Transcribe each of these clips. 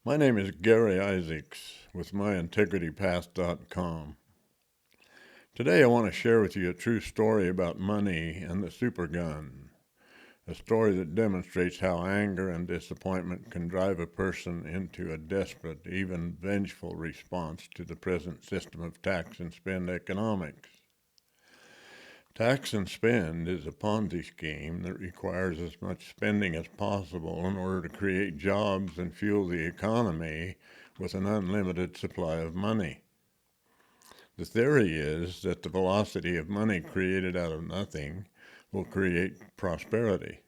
My name is Gary Isaacs with MyIntegrityPath.com. Today I want to share with you a true story about money and the supergun, a story that demonstrates how anger and disappointment can drive a person into a desperate, even vengeful response to the present system of tax and spend economics. Tax and spend is a Ponzi scheme that requires as much spending as possible in order to create jobs and fuel the economy with an unlimited supply of money. The theory is that the velocity of money created out of nothing will create prosperity.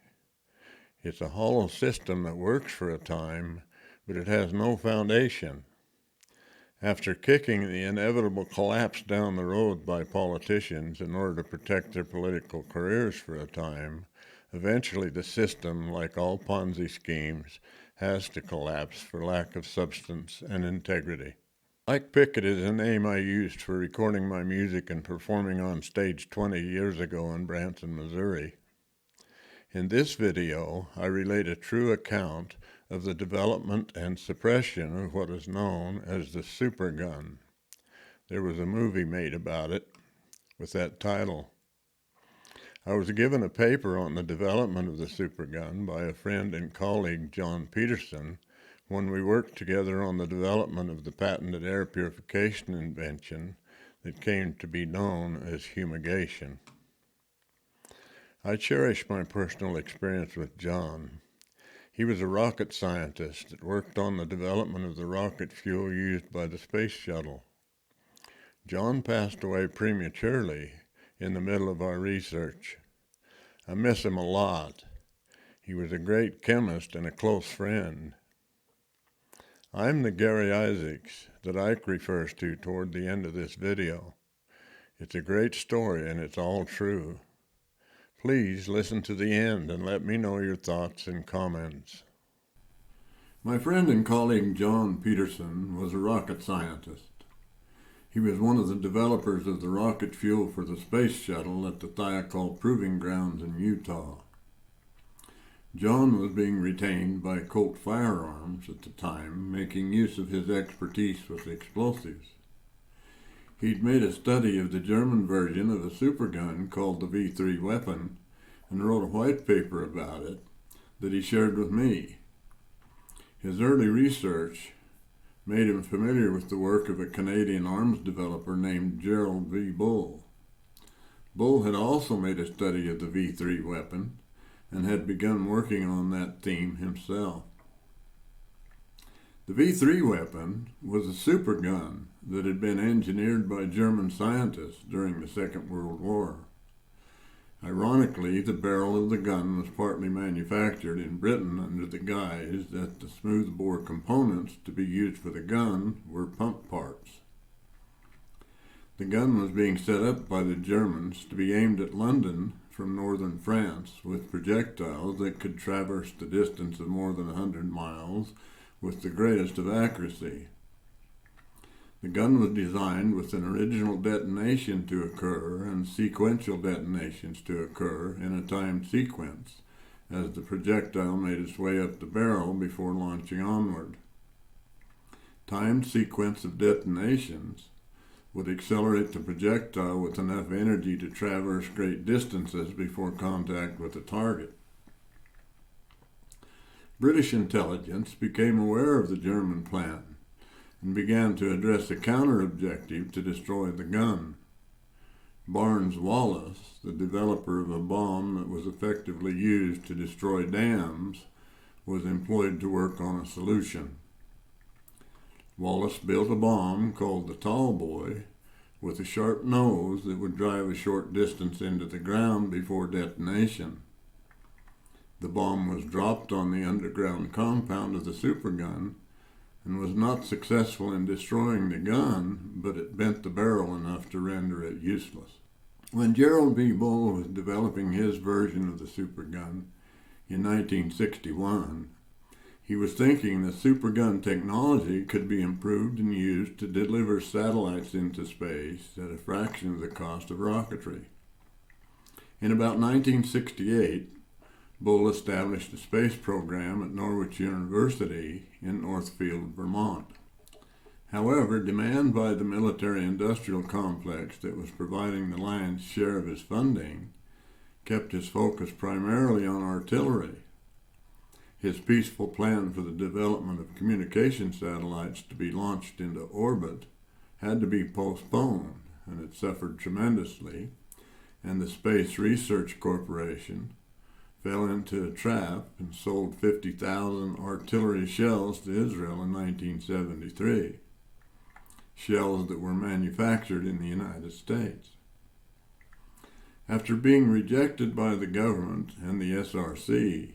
It's a hollow system that works for a time, but it has no foundation. After kicking the inevitable collapse down the road by politicians in order to protect their political careers for a time, eventually the system, like all Ponzi schemes, has to collapse for lack of substance and integrity. Mike Pickett is a name I used for recording my music and performing on stage 20 years ago in Branson, Missouri. In this video, I relate a true account of the development and suppression of what is known as the supergun. There was a movie made about it with that title. I was given a paper on the development of the supergun by a friend and colleague, John Peterson, when we worked together on the development of the patented air purification invention that came to be known as fumigation. I cherish my personal experience with John. He was a rocket scientist that worked on the development of the rocket fuel used by the space shuttle. John passed away prematurely in the middle of our research. I miss him a lot. He was a great chemist and a close friend. I'm the Gary Isaacs that Ike refers to toward the end of this video. It's a great story and it's all true. Please listen to the end and let me know your thoughts and comments. My friend and colleague John Peterson was a rocket scientist. He was one of the developers of the rocket fuel for the space shuttle at the Thiokol Proving Grounds in Utah. John was being retained by Colt Firearms at the time, making use of his expertise with explosives. He'd made a study of the German version of a supergun called the V3 weapon and wrote a white paper about it that he shared with me. His early research made him familiar with the work of a Canadian arms developer named Gerald V. Bull. Bull had also made a study of the V3 weapon and had begun working on that theme himself. The V3 weapon was a supergun that had been engineered by German scientists during the Second World War. Ironically, the barrel of the gun was partly manufactured in Britain under the guise that the smoothbore components to be used for the gun were pump parts. The gun was being set up by the Germans to be aimed at London from northern France with projectiles that could traverse the distance of more than 100 miles with the greatest of accuracy. The gun was designed with an original detonation to occur and sequential detonations to occur in a timed sequence as the projectile made its way up the barrel before launching onward. Timed sequence of detonations would accelerate the projectile with enough energy to traverse great distances before contact with the target. British intelligence became aware of the German plan and began to address a counter-objective to destroy the gun. Barnes-Wallis, the developer of a bomb that was effectively used to destroy dams, was employed to work on a solution. Wallis built a bomb called the Tall Boy with a sharp nose that would drive a short distance into the ground before detonation. The bomb was dropped on the underground compound of the supergun and was not successful in destroying the gun, but it bent the barrel enough to render it useless. When Gerald V. Bull was developing his version of the supergun in 1961, he was thinking that supergun technology could be improved and used to deliver satellites into space at a fraction of the cost of rocketry. In about 1968, Bull established a space program at Norwich University in Northfield, Vermont. However, demand by the military-industrial complex that was providing the lion's share of his funding kept his focus primarily on artillery. His peaceful plan for the development of communication satellites to be launched into orbit had to be postponed, and it suffered tremendously, and the Space Research Corporation fell into a trap and sold 50,000 artillery shells to Israel in 1973, shells that were manufactured in the United States. After being rejected by the government and the SRC,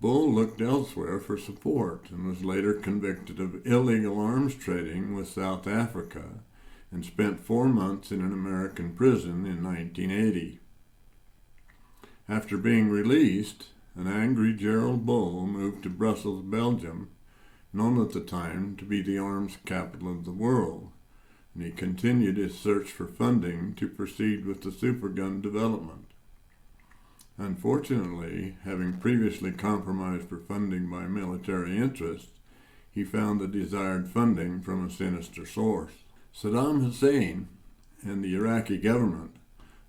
Bull looked elsewhere for support and was later convicted of illegal arms trading with South Africa and spent 4 months in an American prison in 1980. After being released, an angry Gerald Bull moved to Brussels, Belgium, known at the time to be the arms capital of the world, and he continued his search for funding to proceed with the supergun development. Unfortunately, having previously compromised for funding by military interests, he found the desired funding from a sinister source. Saddam Hussein and the Iraqi government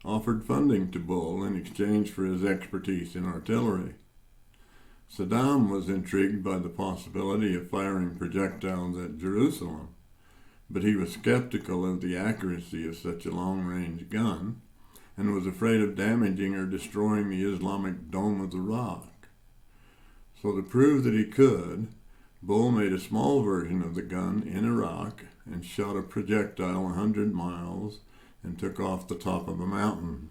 offered funding to Bull in exchange for his expertise in artillery. Saddam was intrigued by the possibility of firing projectiles at Jerusalem, but he was skeptical of the accuracy of such a long-range gun and was afraid of damaging or destroying the Islamic Dome of the Rock. So to prove that he could, Bull made a small version of the gun in Iraq and shot a projectile 100 miles and took off the top of a mountain.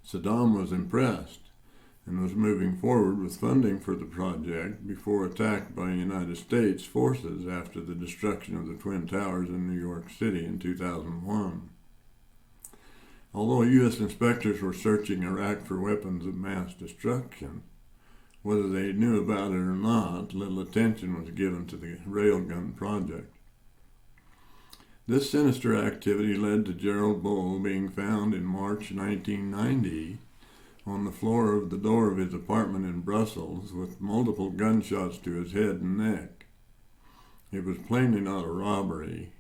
Saddam was impressed and was moving forward with funding for the project before attack by United States forces after the destruction of the Twin Towers in New York City in 2001. Although U.S. inspectors were searching Iraq for weapons of mass destruction, whether they knew about it or not, little attention was given to the railgun project. This sinister activity led to Gerald Bull being found in March 1990 on the floor of the door of his apartment in Brussels with multiple gunshots to his head and neck. It was plainly not a robbery.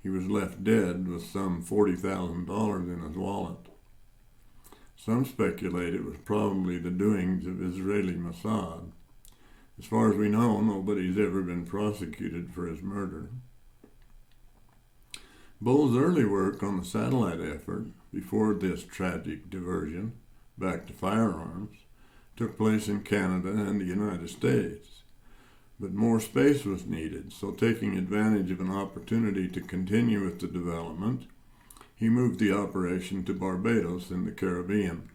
He was left dead with some $40,000 in his wallet. Some speculate it was probably the doings of Israeli Mossad. As far as we know, nobody's ever been prosecuted for his murder. Bull's early work on the satellite effort, before this tragic diversion back to firearms, took place in Canada and the United States. But more space was needed, so taking advantage of an opportunity to continue with the development, he moved the operation to Barbados in the Caribbean.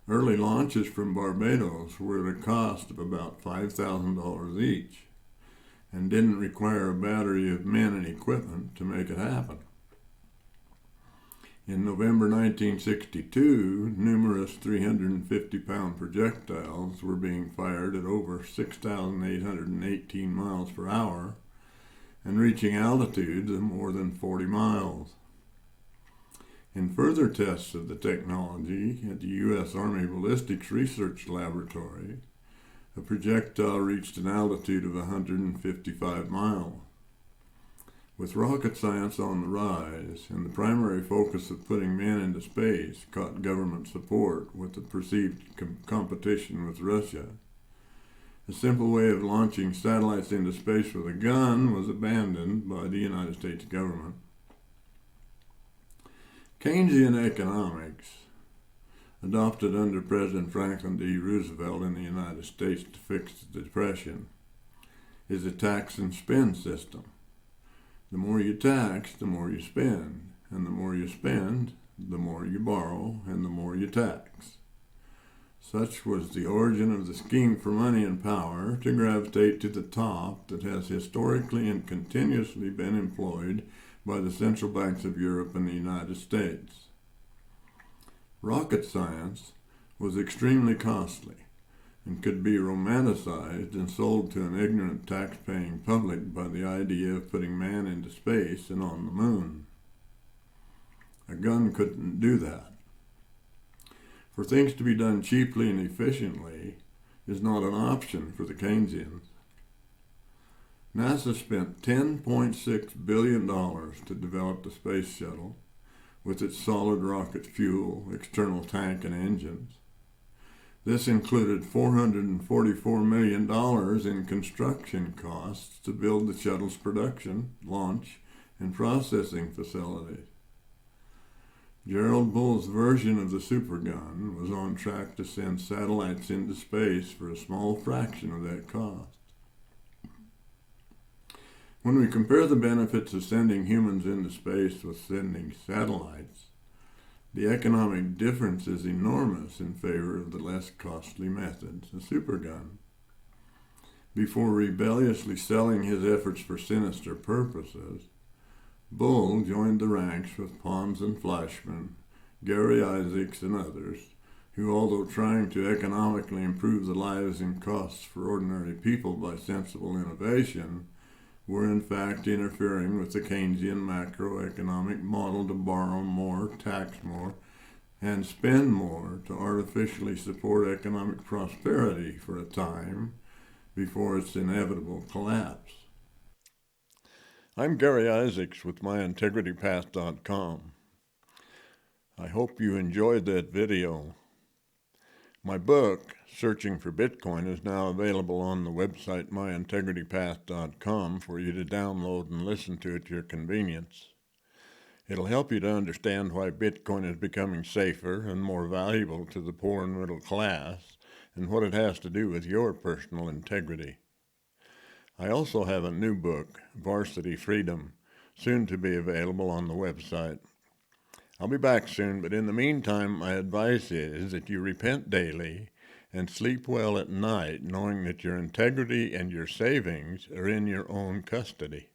Early launches from Barbados were at a cost of about $5,000 each, and didn't require a battery of men and equipment to make it happen. In November 1962, numerous 350-pound projectiles were being fired at over 6,818 miles per hour and reaching altitudes of more than 40 miles. In further tests of the technology at the U.S. Army Ballistics Research Laboratory, a projectile reached an altitude of 155 miles. With rocket science on the rise and the primary focus of putting men into space caught government support with the perceived competition with Russia, a simple way of launching satellites into space with a gun was abandoned by the United States government. Keynesian economics, adopted under President Franklin D. Roosevelt in the United States to fix the Depression, is a tax and spend system. The more you tax, the more you spend, and the more you spend, the more you borrow, and the more you tax. Such was the origin of the scheme for money and power to gravitate to the top that has historically and continuously been employed by the central banks of Europe and the United States. Rocket science was extremely costly and could be romanticized and sold to an ignorant tax-paying public by the idea of putting man into space and on the moon. A gun couldn't do that. for things to be done cheaply and efficiently is not an option for the Keynesians. NASA spent $10.6 billion to develop the space shuttle with its solid rocket fuel, external tank, and engines. This included $444 million in construction costs to build the shuttle's production, launch, and processing facilities. Gerald Bull's version of the supergun was on track to send satellites into space for a small fraction of that cost. When we compare the benefits of sending humans into space with sending satellites, the economic difference is enormous in favor of the less costly methods, the supergun. Before rebelliously selling his efforts for sinister purposes, Bull joined the ranks with Pons and Fleischmann, Gary Isaacs, and others, who, although trying to economically improve the lives and costs for ordinary people by sensible innovation, were in fact interfering with the Keynesian macroeconomic model to borrow more, tax more, and spend more to artificially support economic prosperity for a time before its inevitable collapse. I'm Gary Isaacs with MyIntegrityPath.com. I hope you enjoyed that video. My book, Searching for Bitcoin, is now available on the website MyIntegrityPath.com for you to download and listen to at your convenience. It'll help you to understand why Bitcoin is becoming safer and more valuable to the poor and middle class, and what it has to do with your personal integrity. I also have a new book, Varsity Freedom, soon to be available on the website. I'll be back soon, but in the meantime, my advice is that you repent daily and sleep well at night, knowing that your integrity and your savings are in your own custody.